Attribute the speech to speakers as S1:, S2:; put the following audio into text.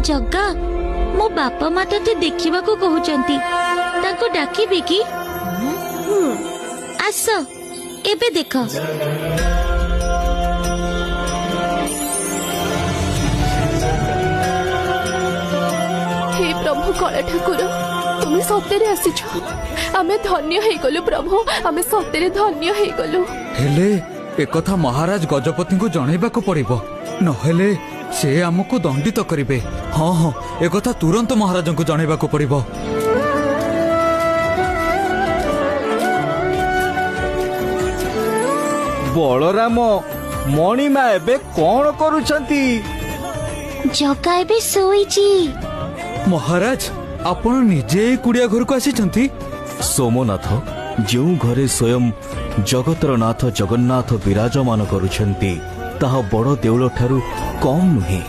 S1: जग्गा मो बापा माँ ते देखा कहते डाकिबी कि आस एबे देख
S2: हे प्रभु कला ठाकुर तुम्हें सतेरे आसीछ आमे धन्य हे गलु प्रभु आमे सतेरे धन्य हे गलु
S3: हेले एकथा महाराज गजपति को जनइबा को पड़िबो नहेले से हमको दंडित करिवे। हाँ हाँ एकथा तुरंत महाराज को जनइबा को पड़िबो।
S4: बलराम मणिमा एबे कौन करूछंती?
S1: जग्गा एबे सोईची।
S3: महाराज आपण निजे कुड़िया घर को आसी
S4: सोमनाथ जो घरे स्वयं जगतर नाथ जगन्नाथ विराजमान करुछंती ताहा बड़ देउल ठारू कम नुहे।